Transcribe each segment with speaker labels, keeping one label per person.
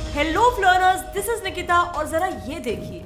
Speaker 1: Hello फ्लर्नर्स, this is Nikita और जरा ये देखिए,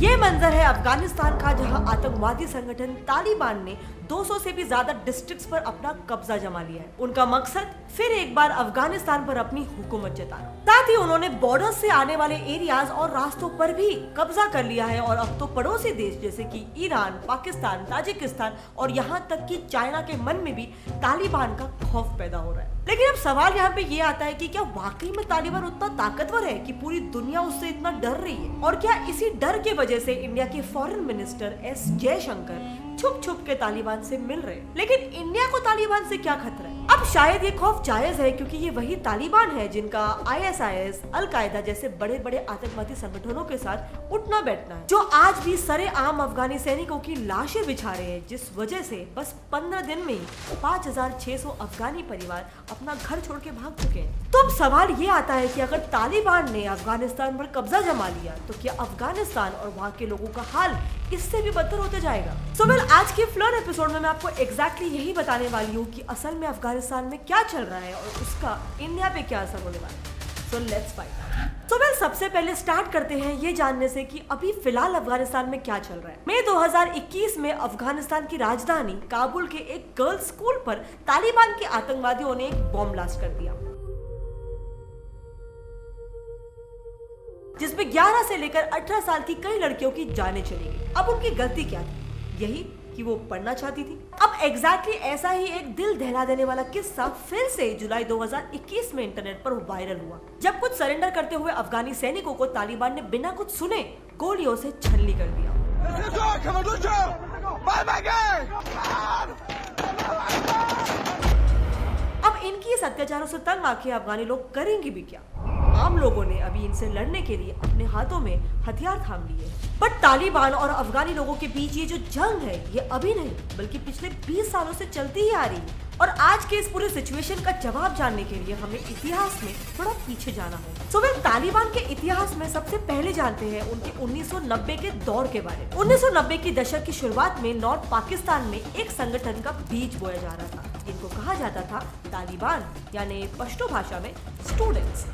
Speaker 1: ये मंजर है अफगानिस्तान का, जहां आतंकवादी संगठन तालिबान ने 200 से भी ज्यादा डिस्ट्रिक्ट्स पर अपना कब्जा जमा लिया है। उनका मकसद फिर एक बार अफगानिस्तान पर अपनी हुकूमत जताना। साथ ही उन्होंने बॉर्डर से आने वाले एरियाज और रास्तों पर भी कब्जा कर लिया है और अब तो पड़ोसी देश जैसे कि ईरान, पाकिस्तान, ताजिकिस्तान और यहाँ तक कि चाइना के मन में भी तालिबान का खौफ पैदा हो रहा है। लेकिन अब सवाल यहाँ पे ये आता है कि क्या वाकई में तालिबान उतना ताकतवर है कि पूरी दुनिया उससे इतना डर रही है, और क्या इसी डर की वजह से इंडिया के फॉरेन मिनिस्टर एस जयशंकर छुप छुप के तालिबान से मिल रहे हैं। लेकिन इंडिया को तालिबान से क्या खतरा है? अब शायद ये खौफ जायज है, क्योंकि ये वही तालिबान है जिनका ISIS, अल-कायदा जैसे बड़े बड़े आतंकवादी संगठनों के साथ उठना बैठना है, जो आज भी सरेआम अफगानी सैनिकों की लाशें बिछा रहे हैं, जिस वजह से बस 15 दिन में ही 5600 अफगानी परिवार अपना घर छोड़ के भाग चुके हैं। तो अब सवाल ये आता है कि अगर तालिबान ने अफगानिस्तान पर कब्जा जमा लिया तो क्या अफगानिस्तान और वहाँ के लोगों का हाल इससे भी बदतर होते जाएगा? सो वेल, आज के फ्लर एपिसोड में मैं आपको एग्जैक्टली यही बताने वाली हूँ कि असल में अफगानिस्तान में क्या चल रहा है और उसका इंडिया पे क्या असर होने वाला है। So let's find. So well, सबसे पहले स्टार्ट करते हैं ये जानने से कि अभी फिलहाल अफगानिस्तान में क्या चल रहा है। मई 2021 में अफगानिस्तान की राजधानी काबुल के एक गर्ल्स स्कूल पर तालिबान के आतंकवादियों ने एक बॉम्ब ब्लास्ट कर दिया, जिसमें 11 से लेकर 18 साल की कई लड़कियों की जानें चली गई। अब उनकी गलती क्या थी? यही कि वो पढ़ना चाहती थी। अब एग्जैक्टली ऐसा ही एक दिल दहला देने वाला किस्सा फिर से जुलाई 2021 में इंटरनेट पर वायरल हुआ, जब कुछ सरेंडर करते हुए अफगानी सैनिकों को तालिबान ने बिना कुछ सुने गोलियों से छलनी कर दिया। अब इनकी इस अत्याचारों से तंग आके अफगानी लोग करेंगे भी क्या? आम लोगों ने अभी इनसे लड़ने के लिए अपने हाथों में हथियार थाम लिए। बट तालिबान और अफगानी लोगों के बीच ये जो जंग है, ये अभी नहीं बल्कि पिछले 20 सालों से चलती ही आ रही है। और आज के इस पूरे सिचुएशन का जवाब जानने के लिए हमें इतिहास में थोड़ा पीछे जाना होगा। सो वेल, तालिबान के इतिहास में सबसे पहले जानते हैं उनके 1990 के दौर के बारे में। 1990 की दशक की शुरुआत में नॉर्थ पाकिस्तान में एक संगठन का बीज बोया जा रहा था, जिनको कहा जाता था तालिबान, यानी पश्तो भाषा में स्टूडेंट्स।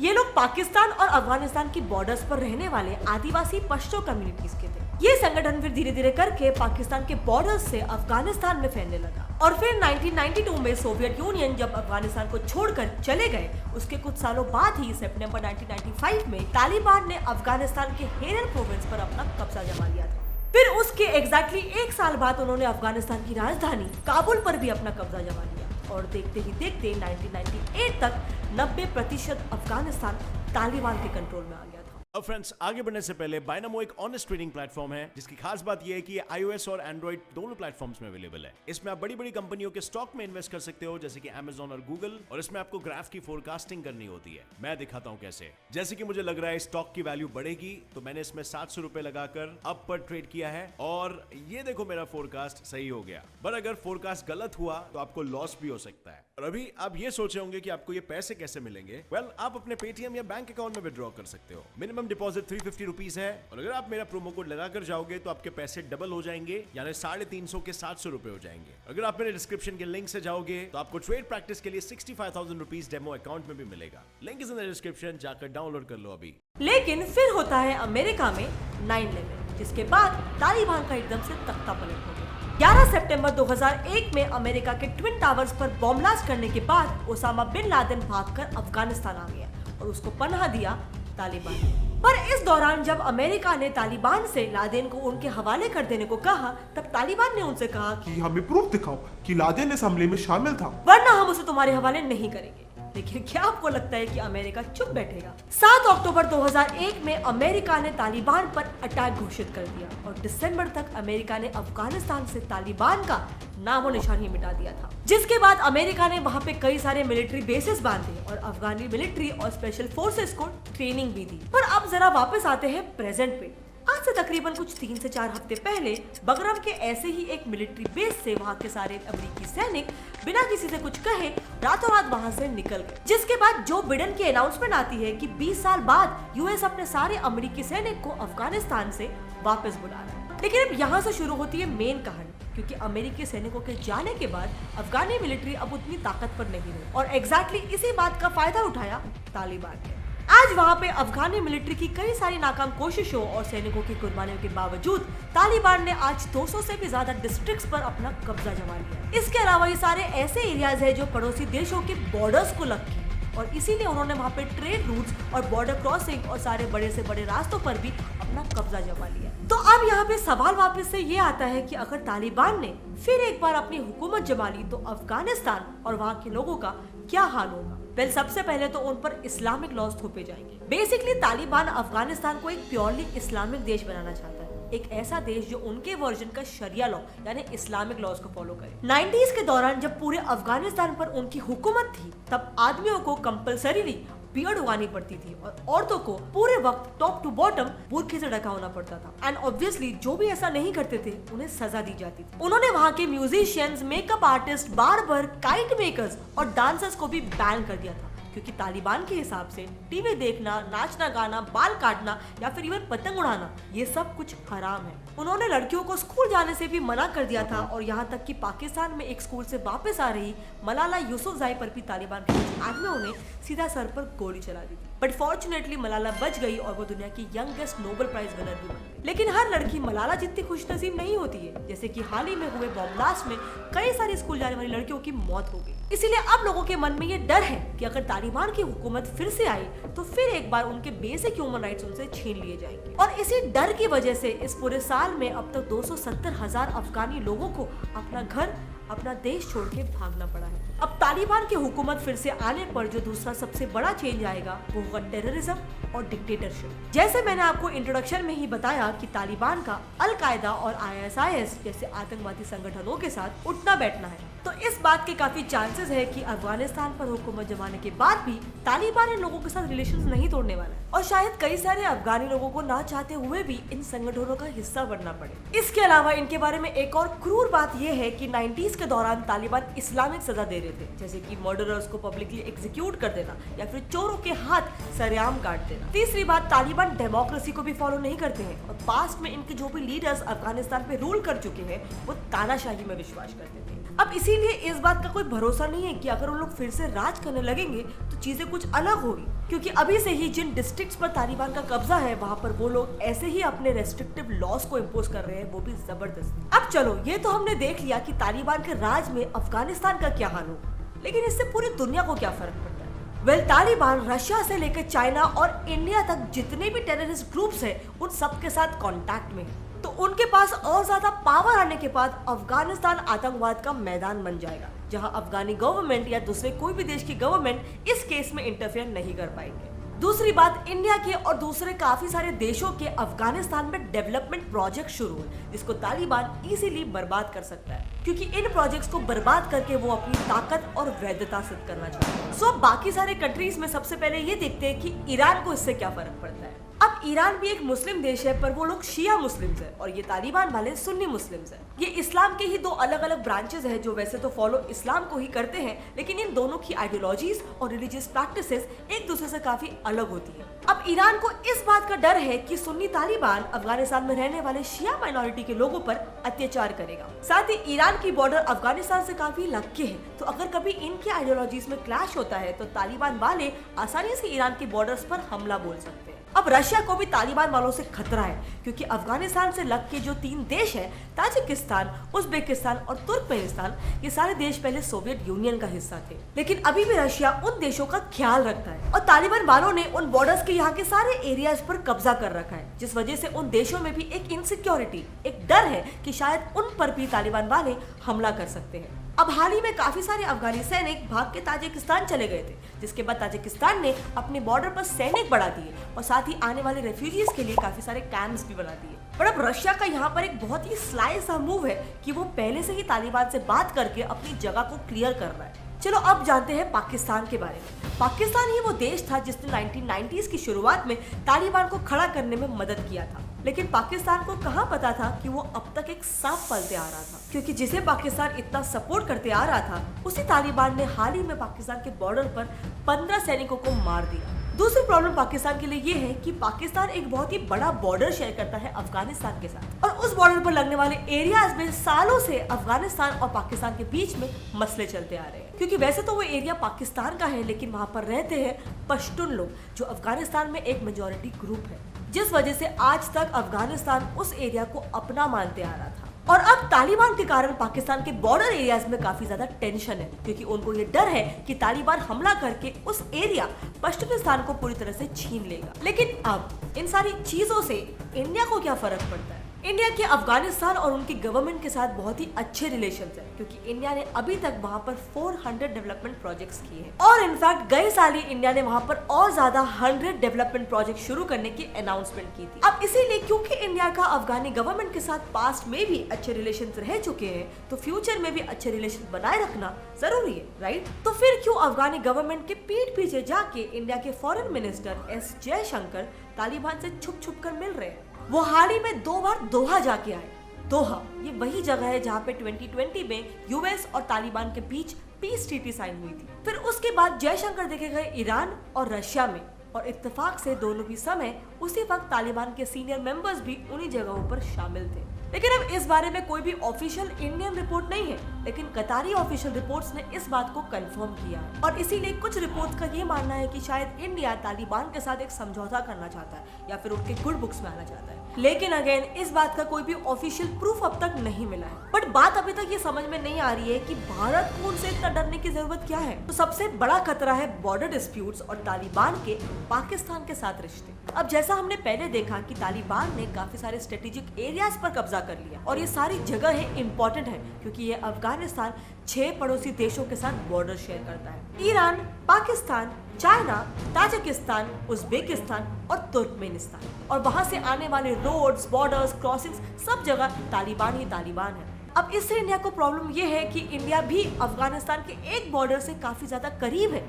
Speaker 1: ये लोग पाकिस्तान और अफगानिस्तान की बॉर्डर्स पर रहने वाले आदिवासी पश्तो कम्युनिटीज के थे। ये संगठन फिर धीरे धीरे करके पाकिस्तान के बॉर्डर्स से अफगानिस्तान में फैलने लगा, और फिर 1992 में सोवियत यूनियन जब अफगानिस्तान को छोड़कर चले गए, उसके कुछ सालों बाद ही सितंबर 1995 में तालिबान ने अफगानिस्तान के हेरत प्रोविंस पर अपना कब्जा जमा लिया था। फिर उसके एग्जैक्टली एक साल बाद उन्होंने अफगानिस्तान की राजधानी काबुल पर भी अपना कब्जा जमा लिया, और देखते ही देखते 1998 तक 90% अफगानिस्तान तालिबान के कंट्रोल में आ गया था।
Speaker 2: अब फ्रेंड्स, आगे बढ़ने से पहले बायनामो एक ऑनेस्ट ट्रेडिंग प्लेटफॉर्म है, जिसकी खास बात यह है कि ये iOS और एंड्रॉइड दोनों प्लेटफॉर्म्स में अवेलेबल है। इसमें आप बड़ी बड़ी कंपनियों के स्टॉक में इन्वेस्ट कर सकते हो, जैसे कि Amazon और Google, और इसमें आपको ग्राफ की फोरकास्टिंग करनी होती है। मैं दिखाता हूं कैसे। जैसे कि मुझे लग रहा है स्टॉक की वैल्यू बढ़ेगी, तो मैंने इसमें 700 रुपए लगाकर अप पर ट्रेड किया है, और ये देखो मेरा फोरकास्ट सही हो गया। पर अगर फोरकास्ट गलत हुआ तो आपको लॉस भी हो सकता है। और अभी आप ये सोच रहे होंगे कि आपको ये पैसे कैसे मिलेंगे। वेल, आप अपने पेटीएम या बैंक अकाउंट में विड्रॉ कर सकते हो। मिनिमम डिपॉजिट 350 रुपीज है, और अगर आप मेरा प्रोमो कोड लगाकर जाओगे तो आपके पैसे डबल हो जाएंगे, यानी 350 के 700 रुपए हो जाएंगे। अगर आप मेरे डिस्क्रिप्शन के लिंक से जाओगे तो आपको ट्रेड प्रैक्टिस के लिए 65,000 रुपीज डेमो अकाउंट में भी मिलेगा। Link is in the description, जाकर डाउनलोड कर लो अभी।
Speaker 1: लेकिन फिर होता है अमेरिका में 9/11, जिसके बाद तालिबान का एकदम से तख्ता पलट हो गया। 11 सितंबर 2001 में अमेरिका के ट्विन टावर्स पर बॉम्ब ब्लास्ट करने के बाद ओसामा बिन लादेन भागकर अफगानिस्तान आ गया और उसको पनाह दिया तालिबान ने। पर इस दौरान जब अमेरिका ने तालिबान से लादेन को उनके हवाले कर देने को कहा, तब तालिबान ने उनसे कहा
Speaker 3: कि हमें प्रूफ दिखाओ कि लादेन इस हमले में शामिल था,
Speaker 1: वरना हम उसे तुम्हारे हवाले नहीं करेंगे। लेकिन क्या आपको लगता है कि अमेरिका चुप बैठेगा? 7 अक्टूबर 2001 में अमेरिका ने तालिबान पर अटैक घोषित कर दिया, और दिसंबर तक अमेरिका ने अफगानिस्तान से तालिबान का नामो निशान ही मिटा दिया था। जिसके बाद अमेरिका ने वहां पे कई सारे मिलिट्री बेसेस बांधे और अफगानी मिलिट्री और स्पेशल फोर्सेस को ट्रेनिंग भी दी। पर अब जरा वापस आते हैं प्रेजेंट पे। आज से तकरीबन कुछ 3 से 4 हफ्ते पहले बगरम के ऐसे ही एक मिलिट्री बेस से वहां के सारे अमेरिकी सैनिक बिना किसी से कुछ कहे रातों रात वहां से निकल गए। जिसके बाद जो बिडेन की अनाउंसमेंट आती है कि 20 साल बाद यूएस अपने सारे अमेरिकी सैनिक को अफगानिस्तान से वापस बुला रहा है। लेकिन अब यहाँ से शुरू होती है मेन कहानी। क्योंकि अमेरिकी सैनिकों के जाने के बाद अफगानी मिलिट्री अब उतनी ताकतवर नहीं रही और एग्जैक्टली इसी बात का फायदा उठाया तालिबान ने। आज वहाँ पे अफगानी मिलिट्री की कई सारी नाकाम कोशिशों और सैनिकों की कुर्बानियों के बावजूद तालिबान ने आज 200 से भी ज्यादा डिस्ट्रिक्ट्स पर अपना कब्जा जमा लिया। इसके अलावा ये सारे ऐसे एरियाज है जो पड़ोसी देशों के बॉर्डर्स को लगते हैं और इसीलिए उन्होंने वहाँ पे ट्रेड रूट्स और बॉर्डर क्रॉसिंग और सारे बड़े से बड़े रास्तों पर भी अपना कब्जा जमा लिया। तो अब यहाँ पे सवाल वापस से ये आता है कि अगर तालिबान ने फिर एक बार अपनी हुकूमत जमा ली तो अफगानिस्तान और वहाँ के लोगों का क्या हाल होगा? वेल, सबसे पहले तो उन पर इस्लामिक लॉज थोपे जाएंगे। बेसिकली तालिबान अफगानिस्तान को एक प्योरली इस्लामिक देश बनाना चाहता है, एक ऐसा देश जो उनके वर्जन का शरिया लॉ यानी इस्लामिक लॉज को फॉलो करे। 90s के दौरान जब पूरे अफगानिस्तान पर उनकी हुकूमत थी तब आदमियों को कंपल्सरीली बियर्ड उगानी पड़ती थी और औरतों को पूरे वक्त टॉप टू बॉटम बुर्के से ढका होना पड़ता था एंड ऑब्वियसली जो भी ऐसा नहीं करते थे उन्हें सजा दी जाती थी। उन्होंने वहाँ के musicians, makeup artist, barber, kite makers और डांसर्स को भी बैन कर दिया था क्योंकि तालिबान के हिसाब से टीवी देखना, नाचना गाना, बाल काटना या फिर इवन पतंग उड़ाना ये सब कुछ हराम है। उन्होंने लड़कियों को स्कूल जाने से भी मना कर दिया था और यहाँ तक कि पाकिस्तान में एक स्कूल से वापस आ रही मलाला यूसुफजाई पर भी तालिबान के कुछ आदमियों ने सीधा सर पर गोली चला दी थी। बट फॉर्चुनेटली मलाला बच गई और वो दुनिया की यंगेस्ट नोबेल प्राइज विनर भी बन गई। लेकिन हर लड़की मलाला जितनी खुशनसीब नहीं होती है, जैसे कि हाल ही में हुए बॉम्ब ब्लास्ट में कई सारी स्कूल जाने वाली लड़कियों की मौत हो गई। इसीलिए अब लोगों के मन में ये डर है कि अगर तालिबान की हुकूमत फिर से आई तो फिर एक बार उनके बेसिक ह्यूमन राइट्स उनसे छीन लिए जाएंगे और इसी डर की वजह से इस पूरे साल में अब तक 270,000 अफगानी लोगों को अपना घर, अपना देश छोड़ के भागना पड़ा है। अब तालिबान की हुकूमत फिर से आने पर जो दूसरा सबसे बड़ा चेंज आएगा वो होगा टेररिज्म और डिक्टेटरशिप। जैसे मैंने आपको इंट्रोडक्शन में ही बताया कि तालिबान का अल कायदा और ISIS जैसे आतंकवादी संगठनों के साथ उठना बैठना है, तो इस बात के काफी चांसेस है कि अफगानिस्तान पर हुकूमत जमाने के बाद भी तालिबान इन लोगों के साथ रिलेशंस नहीं तोड़ने वाला है और शायद कई सारे अफगानी लोगों को ना चाहते हुए भी इन संगठनों का हिस्सा बनना पड़े। इसके अलावा इनके बारे में एक और क्रूर बात यह है कि 90s के दौरान तालिबान इस्लामिक सजा दे रहे थे, जैसे कि मर्डरर्स को पब्लिकली एग्जीक्यूट कर देना या फिर चोरों के हाथ सरेआम काट देना। तीसरी बात, तालिबान डेमोक्रेसी को भी फॉलो नहीं करते हैं और पास्ट में इनके जो भी लीडर्स अफगानिस्तान पे रूल कर चुके हैं वो तानाशाही में विश्वास करते थे। अब इसीलिए इस बात का कोई भरोसा नहीं है कि अगर उन लोग फिर से राज करने लगेंगे तो चीजें कुछ अलग होगी, क्योंकि अभी से ही जिन डिस्ट्रिक्ट्स पर तालिबान का कब्जा है वहाँ पर वो लोग ऐसे ही अपने रेस्ट्रिक्टिव लॉस को इम्पोज कर रहे हैं, वो भी जबरदस्ती। अब चलो, ये तो हमने देख लिया कि तालिबान के राज में अफगानिस्तान का क्या हाल होगा, लेकिन इससे पूरी दुनिया को क्या फर्क पड़ता है? वेल, तालिबान रशिया से लेकर चाइना और इंडिया तक जितने भी टेररिस्ट ग्रुप्स हैं उन सब के साथ कांटेक्ट में है, तो उनके पास और ज्यादा पावर आने के बाद अफगानिस्तान आतंकवाद का मैदान बन जाएगा, जहां अफगानी गवर्नमेंट या दूसरे कोई भी देश की गवर्नमेंट इस केस में इंटरफेयर नहीं कर पाएंगे। दूसरी बात, इंडिया के और दूसरे काफी सारे देशों के अफगानिस्तान में डेवलपमेंट प्रोजेक्ट शुरू है जिसको तालिबान इजीली बर्बाद कर सकता है, क्योंकि इन प्रोजेक्ट्स को बर्बाद करके वो अपनी ताकत और वैधता सिद्ध करना चाहते हैं। सो बाकी सारे कंट्रीज में सबसे पहले ये देखते हैं कि ईरान को इससे क्या फर्क पड़ता है। अब ईरान भी एक मुस्लिम देश है, पर वो लोग शिया मुस्लिम्स हैं और ये तालिबान वाले सुन्नी मुस्लिम्स हैं। ये इस्लाम के ही दो अलग अलग ब्रांचेस हैं जो वैसे तो फॉलो इस्लाम को ही करते हैं, लेकिन इन दोनों की आइडियोलॉजीज और रिलीजियस प्रैक्टिसेस एक दूसरे से काफी अलग होती है। अब ईरान को इस बात का डर है कि सुन्नी तालिबान अफगानिस्तान में रहने वाले शिया माइनॉरिटी के लोगों पर अत्याचार करेगा। साथ ही ईरान की बॉर्डर अफगानिस्तान से काफी लग है, तो अगर कभी इनके आइडियोलॉजीज में क्लैश होता है तो तालिबान वाले आसानी से ईरान की बॉर्डर्स पर हमला बोल सकते हैं। अब रशिया को भी तालिबान वालों से खतरा है, क्योंकि अफगानिस्तान से लग के जो 3 देश है, ताजिकिस्तान, उज्बेकिस्तान और तुर्कमेनिस्तान, ये सारे देश पहले सोवियत यूनियन का हिस्सा थे, लेकिन अभी भी रशिया उन देशों का ख्याल रखता है और तालिबान वालों ने उन बॉर्डर्स के यहाँ के सारे एरियाज पर कब्जा कर रखा है, जिस वजह से उन देशों में भी एक इनसिक्योरिटी, एक डर है कि शायद उन पर भी तालिबान वाले हमला कर सकते हैं। अब हाल ही में काफी सारे अफगानी सैनिक भाग के ताजिकिस्तान चले गए थे, जिसके बाद ताजिकिस्तान ने अपने बॉर्डर पर सैनिक बढ़ा दिए और साथ ही आने वाले रेफ्यूजीज के लिए काफी सारे कैंप्स भी बना दिए। पर अब रशिया का यहाँ पर एक बहुत ही स्लाई सा मूव है कि वो पहले से ही तालिबान से बात करके अपनी जगह को क्लियर कर रहा है। चलो अब जानते हैं पाकिस्तान के बारे में। पाकिस्तान ही वो देश था जिसने 1990s की शुरुआत में तालिबान को खड़ा करने में मदद किया था, लेकिन पाकिस्तान को कहाँ पता था कि वो अब तक एक सांप पलते आ रहा था, क्योंकि जिसे पाकिस्तान इतना सपोर्ट करते आ रहा था उसी तालिबान ने हाल ही में पाकिस्तान के बॉर्डर पर 15 सैनिकों को मार दिया। दूसरी प्रॉब्लम पाकिस्तान के लिए ये है कि पाकिस्तान एक बहुत ही बड़ा बॉर्डर शेयर करता है अफगानिस्तान के साथ, और उस बॉर्डर पर लगने वाले एरियाज में सालों से अफगानिस्तान और पाकिस्तान के बीच में मसले चलते आ रहे हैं। क्योंकि वैसे तो वो एरिया पाकिस्तान का है, लेकिन वहाँ पर रहते हैं पश्तून लोग, जो अफगानिस्तान में एक मेजोरिटी ग्रुप है, जिस वजह से आज तक अफगानिस्तान उस एरिया को अपना मानते आ रहा था। और अब तालिबान के कारण पाकिस्तान के बॉर्डर एरियाज में काफी ज्यादा टेंशन है, क्योंकि उनको ये डर है कि तालिबान हमला करके उस एरिया पश्तूनिस्तान को पूरी तरह से छीन लेगा। लेकिन अब इन सारी चीजों से इंडिया को क्या फर्क पड़ता है? इंडिया के अफगानिस्तान और उनकी गवर्नमेंट के साथ बहुत ही अच्छे रिलेशंस हैं, क्योंकि इंडिया ने अभी तक वहां पर 400 डेवलपमेंट प्रोजेक्ट्स किए हैं, और इनफैक्ट गए साल ही इंडिया ने वहां पर और ज्यादा 100 डेवलपमेंट प्रोजेक्ट शुरू करने की अनाउंसमेंट की थी। अब इसीलिए क्योंकि इंडिया का अफगानी गवर्नमेंट के साथ पास्ट में भी अच्छे रिलेशन रह चुके हैं, तो फ्यूचर में भी अच्छे रिलेशन बनाए रखना जरूरी है, राइट? तो फिर क्यों अफगानी गवर्नमेंट के पीठ पीछे जाके इंडिया के foreign minister S Jaishankar Taliban से छुप छुप कर मिल रहे हैं? वो हाल ही में 2 बार दोहा जाके आए। दोहा ये वही जगह है जहाँ पे 2020 में यूएस और तालिबान के बीच पीस ट्रीटी साइन हुई थी। फिर उसके बाद जयशंकर देखे गए ईरान और रशिया में, और इत्तेफाक से दोनों भी समय उसी वक्त तालिबान के सीनियर मेंबर्स भी उन्हीं जगहों पर शामिल थे। लेकिन अब इस बारे में कोई भी ऑफिशियल इंडियन रिपोर्ट नहीं है, लेकिन कतारी ऑफिशियल रिपोर्ट्स ने इस बात को कंफर्म किया, और इसीलिए कुछ रिपोर्ट्स का ये मानना है कि शायद इंडिया तालिबान के साथ एक समझौता करना चाहता है या फिर उनके गुड बुक्स में आना चाहता है। लेकिन अगेन इस बात का कोई भी ऑफिशियल प्रूफ अब तक नहीं मिला है। बट बात अभी तक ये समझ में नहीं आ रही है कि भारत को उनसे इतना डरने की जरूरत क्या है। तो सबसे बड़ा खतरा है बॉर्डर डिस्प्यूट्स और तालिबान के पाकिस्तान के साथ रिश्ते। अब जैसा हमने पहले देखा कि तालिबान ने काफी सारे स्ट्रेटेजिक एरियाज पर कब्जा कर लिया, और ये सारी जगह इंपॉर्टेंट है क्योंकि ये अफगानिस्तान 6 पड़ोसी देशों के साथ बॉर्डर शेयर करता है: Iran, Pakistan, China, Tajikistan, Uzbekistan और तुर्कमेनिस्तान। और वहां से आने वाले रोड्स, बॉर्डर्स, क्रॉसिंग्स, सब जगह तालिबान ही तालिबान है। अब इससे इंडिया को प्रॉब्लम ये है कि इंडिया भी अफगानिस्तान के एक बॉर्डर से काफी ज्यादा करीब है,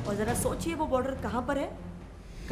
Speaker 1: और जरा सोचिए वो बॉर्डर कहाँ पर है?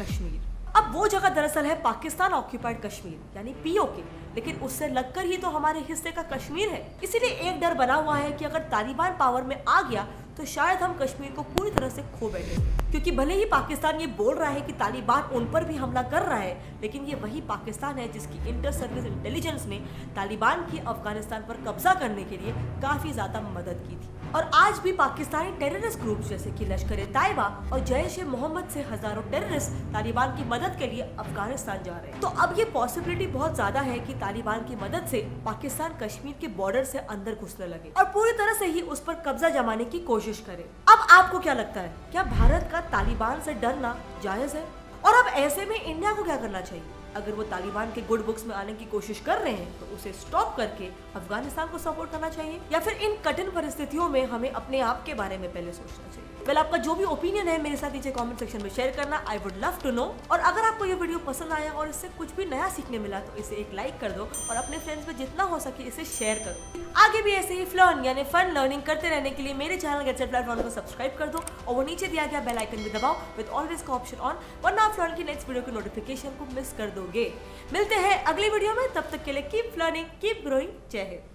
Speaker 1: कश्मीर। अब वो जगह दरअसल है पाकिस्तान ऑक्यूपाइड कश्मीर, यानी पीओके, लेकिन उससे लगकर ही तो हमारे हिस्से का कश्मीर है। इसीलिए एक डर बना हुआ है कि अगर तालिबान पावर में आ गया तो शायद हम कश्मीर को पूरी तरह से खो बैठे, क्योंकि भले ही पाकिस्तान ये बोल रहा है कि तालिबान उन पर भी हमला कर रहा है, लेकिन ये वही पाकिस्तान है जिसकी इंटर सर्विस इंटेलिजेंस ने तालिबान की अफगानिस्तान पर कब्जा करने के लिए काफी ज्यादा मदद की थी। और आज भी पाकिस्तानी टेररिस्ट ग्रुप जैसे कि लश्कर-ए-तैयबा और जैश-ए-मोहम्मद से हजारों टेररिस्ट तालिबान की मदद के लिए अफगानिस्तान जा रहे हैं। तो अब ये पॉसिबिलिटी बहुत ज्यादा है कि तालिबान की मदद से पाकिस्तान कश्मीर के बॉर्डर से अंदर घुसने लगे और पूरी तरह से ही उस पर कब्जा जमाने की कोशिश करे। अब आपको क्या लगता है, क्या भारत का तालिबान से डरना जायज है? और अब ऐसे में इंडिया को क्या करना चाहिए? अगर वो तालिबान के गुड बुक्स में आने की कोशिश कर रहे हैं तो उसे स्टॉप करके अफगानिस्तान को सपोर्ट करना चाहिए, या फिर इन कठिन परिस्थितियों में हमें अपने आप के बारे में पहले सोचना चाहिए? वेल, आपका जो भी ओपिनियन है मेरे साथ नीचे कमेंट सेक्शन में शेयर करना, I would love to know. और अगर आपको ये वीडियो पसंद आया और इससे कुछ भी नया सीखने मिला तो इसे एक लाइक कर दो और अपने फ्रेंड्स में जितना हो सके इसे शेयर करो। आगे भी ऐसे ही फ्लर्न यानी फन लर्निंग करते रहने के लिए मेरे चैनल गेट सेट प्लेटफॉर्म को सब्सक्राइब कर दो, और वो नीचे दिया गया बेल आइकन भी दबाओ विद ऑलवेज का ऑप्शन ऑन, वरना आप फ्लर्न की नेक्स्ट वीडियो की नोटिफिकेशन को मिस कर दोगे। मिलते हैं अगली वीडियो में, तब तक के लिए कीप लर्निंग, कीप ग्रोइंग। जय हिंद।